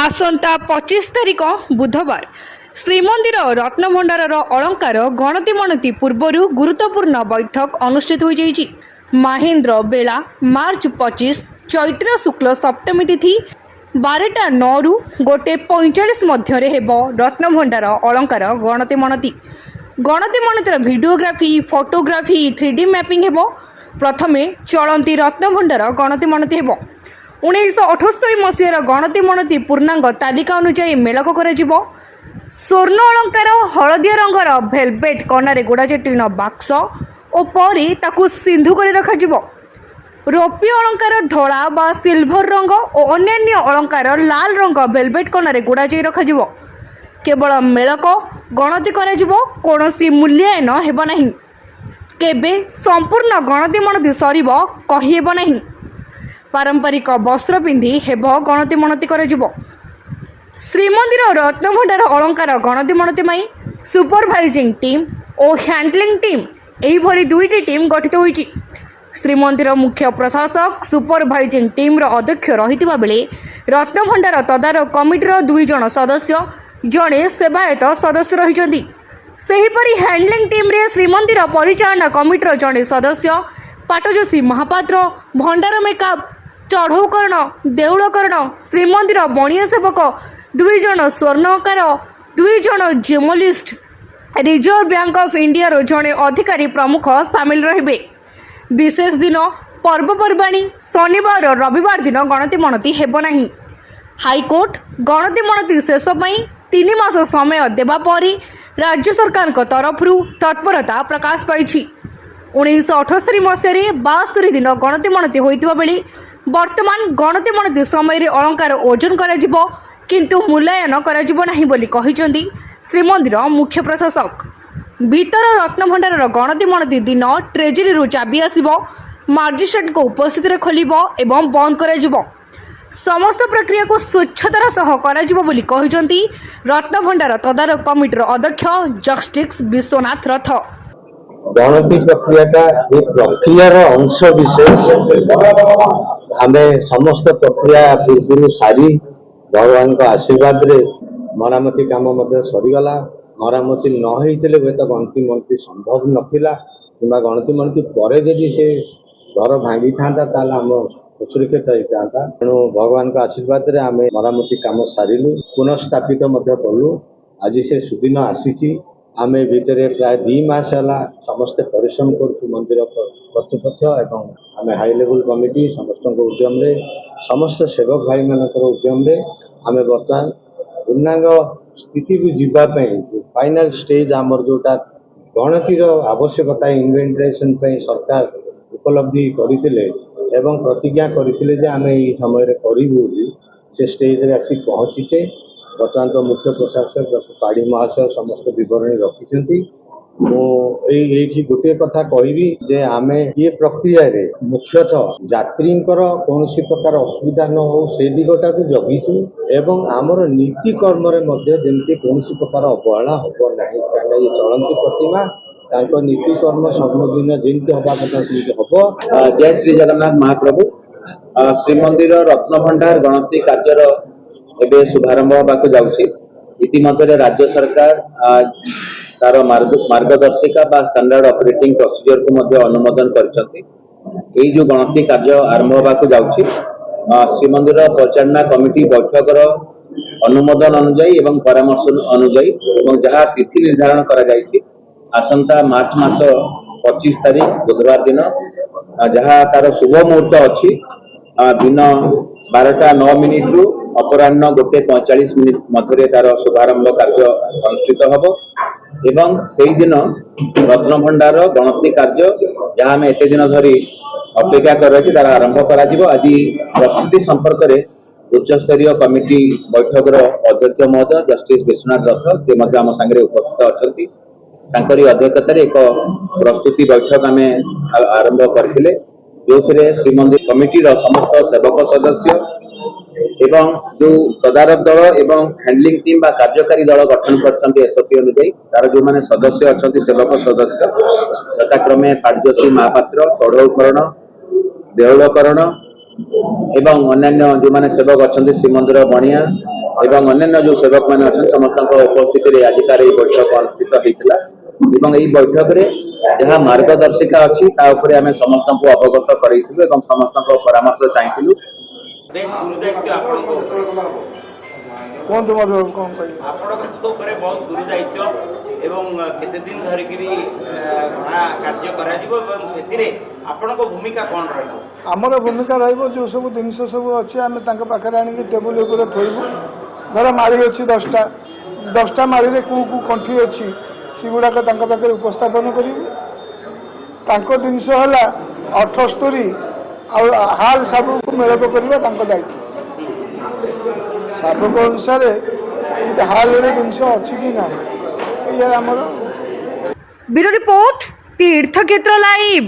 आसंता 25 तारिख बुधवार श्रीमंदिर रत्नभंडार अलंकार गणति मणति पूर्वर गुरुत्वपूर्ण बैठक अनुष्ठित हो जाइछि। महेंद्र बेला मार्च 25 चैत्र शुक्ल सप्तमी तिथि 12:09 रु 1:45 मध्य रत्नभंडार अलंकार गणति मणतिर भिडियोग्राफी फोटोग्राफी 3D मैपिंग हेबो। प्रथमे चलती रत्नभंडार गणति मणति हेबो। 1978 मसीpraco गणति मणति पूर्णांग तालिका अनुसार मेलक कराजिबो। स्वर्ण अलंकार हलदिया रंगर भेलवेट कनारे गुड़ाचटीन बाक्स और परे ताकू सिंधु कर रखाजिबो। रौप्य अलंकार धड़ा बा सिल्भर रंग और अन्यान्य अलंकार लाल रंग भेलवेट कनारे गुड़ाई रखाजिबो। केवल मेलक गणति कराजिबो, कोनोसी मूल्यांकन हेबो नाही। केबे संपूर्ण गणति मणति सरीबो कहि हेबो नाही। पारंपरिक वस्त्र पिंधि हेब गणति मणति कराजिबो। श्रीमंदिर रत्नभंडार अलंकार गणति मणति माई सुपरभाइजिंग टीम और हैंडलिंग टीम एही भली दुईटी टीम गठित होईछि। श्रीमंदिर मुख्य प्रशासक सुपरभाइजिंग टीम अध्यक्ष रहितिबा बेले रत्नभंडार तदारक कमिटीर 2 जण सदस्य जड़े सेवायत सदस्य रहिछन्ति। सेहीपरि हैंडलिंग टीम रे श्रीमंदिर परिचालना कमिटीर जड़े सदस्य पाटजोशी महापात्र, भंडार मेकअप, चढ़ौकरण, देउलकरण, श्रीमंदिर बणिया सेवक 2 जण, स्वर्णकार 2 जण, जेमोलिस्ट, रिजर्व बैंक ऑफ इंडिया रो जड़े अधिकारी प्रमुख सामिल रहिबे। विशेष दिन पर्वपर्वाणी शनिवार रविवार दिन गणति मणति हेबो नाही। हाईकोर्ट गणति मणति शेष पई 3 मास समय देबा परी राज्य सरकार तरफ तत्परता प्रकाश पाई। 1978 मसीह 72 दिन गणति मणति होइतिबा बेले वर्तमान गणति मणति समय अलंकार ओजन कराजिबो किंतु मूल्यांकन कराजिबो नाही बोली कहिसेंती श्रीमंदिर मुख्य प्रशासक। भीतर रत्नभंडार गणति मणति दिन ट्रेजरी रु चाबी आसीबो, मजिस्ट्रेट को उपस्थिति रे खोलिबो एवं बंद कराजिबो। समस्त प्रक्रिया को स्वच्छतार सह कराजिबो बोली कहिसेंती रत्नभंडार तदारक कमिटीर अध्यक्ष जस्टिस विश्वनाथ रथ। गणति प्रक्रिया अंश विशेष आम समस्त प्रक्रिया पूर्व सारी भगवान का आशीर्वाद रे मरामती काम सरीगला। मरामती न होते हुए तो गणति मणति संभव नथिला किंबा गणति मणति पर यदि से घर भांगी था आम सुरक्षित होता। तेणु भगवान का आशीर्वाद रे आम मरामती काम सारू पुनर्स्थापित कलु। आज से सुदिन आसी आम भितर प्राय 2 मास है समस्ते परिश्रम करुँ मंदिर कर्तृपक्ष एवं आम हाई लेवल कमिटी समस्त उद्यम रे समस्त सेवक भाई मान उद्यम रे आम बर्तमान पूर्णांग स्थिति को जीवाई फाइनाल स्टेज आमर जोटा गणतिर आवश्यकता इन्वेंटरेशन सरकार उपलब्धि करते एवं प्रतिज्ञा करते आम ये समय करूँ से स्टेज रे आसी पहुँचीचे। बर्तमान तो मुख्य प्रशासक डॉक्टर पाढ़ी महाशय समस्त विवरणी रखिंट। मुझे गोटे कथा कहबी जे आम ये प्रक्रिया रे मुख्यतः यात्री कौन प्रकार असुविधा न हो से दिगटा को जगिचु एवं आमर नीति कर्म जमी कौन प्रकार अवहेला हम ना कहीं ये चलती प्रतिमा नीति कर्म सबुदिन जमी हवा कथा हम। जय श्री जगन्नाथ महाप्रभु। श्रीमंदिर रत्नभंडार गणति कार्यर एवं शुभारंभ होगा जाऊँगी। इतिमध्य राज्य सरकार तार मार्गदर्शिका बा स्टैंडर्ड ऑपरेटिंग प्रोसीजर को अनुमोदन करछंती। एई जो गणति कार्य आरंभ होगा जाऊँगी श्रीमंदिर परिचालना कमिटी बैठकर अनुमोदन अनुजाई एवं परामर्श अनुजाई एवं जहाँ तिथि निर्धारण करा जायछि आसंता मार्च मास 25 तारिख बुधवार दिन जहाँ तार शुभ मुहूर्त अच्छी दिन 12:09 रु अपराह्न 1:45 मध्य तार शुभारंभ कार्य अनुष्ठित हम एवं से दिन रत्नभंडार गणति कार्य जहाँ आम एत दिन धरी अपेक्षा कर रही तार आरंभ कर। आज प्रस्तुति संपर्क में उच्चस्तरीय कमिटी बैठक अध्यक्ष महोदय जस्टिस विश्वनाथ रथ से आम सांगे उपस्थित अच्छा। अध्यक्षतार एक प्रस्तुति बैठक आम आरंभ करते जो श्रीमंदिर कमिटी समस्त सेवक सदस्य एवं जो तदारक दल एवं हैंडलिंग टीम बा कार्यकारी दल गठन करछन्ती एसओपी अनुसार तार जो माने सदस्य अछन्ती सेवक सदस्य यथाक्रमे पाटजोशी महापात्र, चढ़ौकरण, देउलकरण एवं अन्य जो माने सेवक अछन्ती श्रीमंदिर बणिया एवं अन्य जो सेवक मैंने अच्छे समस्त उपस्थित आजिकार बैठक अनुष्ठित होता एवं यही बैठक में जहाँ मार्गदर्शिका अच्छी आम समस्त को अवगत करूँ समस्त परामर्श चाहूँ बेस गुरुदायित्व କୁହନ୍ତୁ ମଧ୍ୟ କ'ଣ କହିବେ ଆପଣଙ୍କ ଉପରେ ବହୁତ ଗୁରୁଦାୟିତ୍ୱ ଏବଂ କେତେ ଦିନ ଧରିକିରି ଗଣା କାର୍ଯ୍ୟ କରାଯିବ ଏବଂ ସେଥିରେ ଆପଣଙ୍କ ଭୂମିକା କ'ଣ ରହିବ? ଆମର ଭୂମିକା ରହିବ ଯେଉଁ ସବୁ ଜିନିଷ ସବୁ ଅଛି ଆମେ ତାଙ୍କ ପାଖରେ ଆଣିକି ଟେବୁଲ ଉପରେ ଥୋଇବୁ। ଧର ମାଳି ଅଛି 10ଟା ମାଳିରେ କେଉଁ କେଉଁ କଣ୍ଠି ଅଛି ସେଗୁଡ଼ାକ ତାଙ୍କ ପାଖରେ ଉପସ୍ଥାପନ କରିବୁ। ତାଙ୍କ ଜିନିଷ ହେଲା 78 ଆଉ ହାଲ ସାବୁକୁ ମେଳପ କରିବା ତାଙ୍କ ଦାୟିତ୍ୱ। ସାବକ ଅନୁସାରେ ଏଇ ହାଲରେ ଜିନିଷ ଅଛି କି ନାହିଁ ଏଇଆ ଆମର। ବ୍ୟୁରୋ ରିପୋର୍ଟ तीर्थक्षेत्र लाइव।